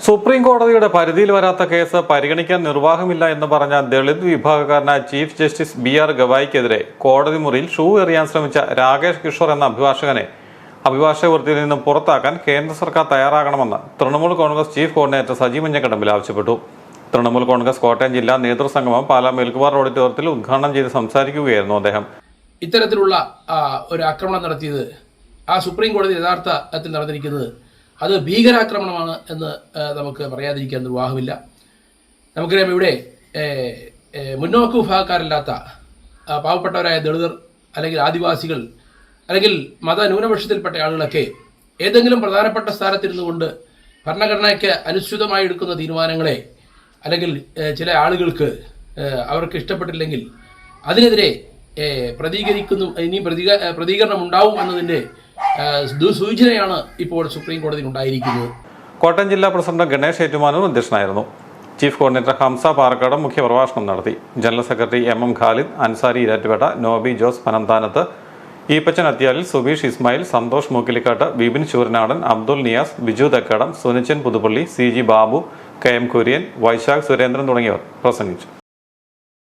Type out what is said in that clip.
Supreme കോടതിയുടെ പരിധിയിൽ വരാത്ത കേസ് പരിഗണിക്കാൻ നിർവാഹമില്ല എന്ന് പറഞ്ഞ ദളിത് വിഭാഗക്കാരനായ ചീഫ് ജസ്റ്റിസ് ബി.ആർ. ഗവായിക്കെതിരെ കോടതി മുറിയിൽ ഷൂ എറിയാൻ ശ്രമിച്ച രാകേഷ് കിഷോർ എന്ന അഭിഭാഷകനെ അഭിഭാഷക വൃത്തിയിൽ നിന്നും പുറത്താക്കാൻ കേന്ദ്ര സർക്കാർ തയ്യാറാകണമെന്ന് തൃണമൂൽ കോൺഗ്രസ് ചീഫ് കോർഡിനേറ്റർ സജി മഞ്ഞക്കടമ്പിൽ ആവശ്യപ്പെട്ടു. തൃണമൂൽ കോൺഗ്രസ് കോട്ടയം ജില്ലാ നേതൃസംഗമം പാലാ മേൽക്കുവാർ ഓഡിറ്റോറിയത്തിൽ ഉദ്ഘാടനം ചെയ്ത് സംസാരിക്കുകയായിരുന്നു അദ്ദേഹം. ഇത്തരത്തിലുള്ള ഒരു ആക്രമണം നടത്തിയത് ആ സുപ്രീം കോടതി യഥാർത്ഥത്തിൽ നടന്നിരിക്കുന്നത് അത് ഭീകരാക്രമണമാണ് എന്ന് നമുക്ക് പറയാതിരിക്കാൻ നിർവാഹമില്ല. നമുക്കറിയാം, ഇവിടെ മുന്നോക്ക വിഭാഗക്കാരല്ലാത്ത പാവപ്പെട്ടവരായ ദളിതർ അല്ലെങ്കിൽ ആദിവാസികൾ അല്ലെങ്കിൽ മതന്യൂനപക്ഷത്തിൽപ്പെട്ട ആളുകളൊക്കെ ഏതെങ്കിലും പ്രധാനപ്പെട്ട സ്ഥാനത്തിരുന്നു കൊണ്ട് ഭരണഘടനയ്ക്ക് അനുസൃതമായി എടുക്കുന്ന തീരുമാനങ്ങളെ അല്ലെങ്കിൽ ചില ആളുകൾക്ക് അവർക്ക് ഇഷ്ടപ്പെട്ടില്ലെങ്കിൽ അതിനെതിരെ പ്രതികരണം ഉണ്ടാവും എന്നതിൻ്റെ സൂചനയാണ് ഇപ്പോൾ സുപ്രീം കോടതിയിൽ ഉണ്ടായിരിക്കുന്നത്. കോട്ടയം ജില്ലാ പ്രസിഡന്റ് ഗണേഷ് ഏറ്റുമാനൂർ അധ്യക്ഷനായിരുന്നു. ചീഫ് കോർഡിനേറ്റർ ഹംസ പാറക്കാട് മുഖ്യപ്രഭാഷണം നടത്തി. General secretary M Khalid, Ansari Erattupetta, Noby Jose Panamthanath, Eappachan Athyalil, Subeesh Ismail, Santhosh Mookkilikkattu, Bibin Sooranadan, Abdul Niyas, Biju Thekkadam, Sunichan Puthuppally, CG Babu, KM Kurian, Vaisakh Surendran തുടങ്ങിയവർ പ്രസംഗിച്ചു.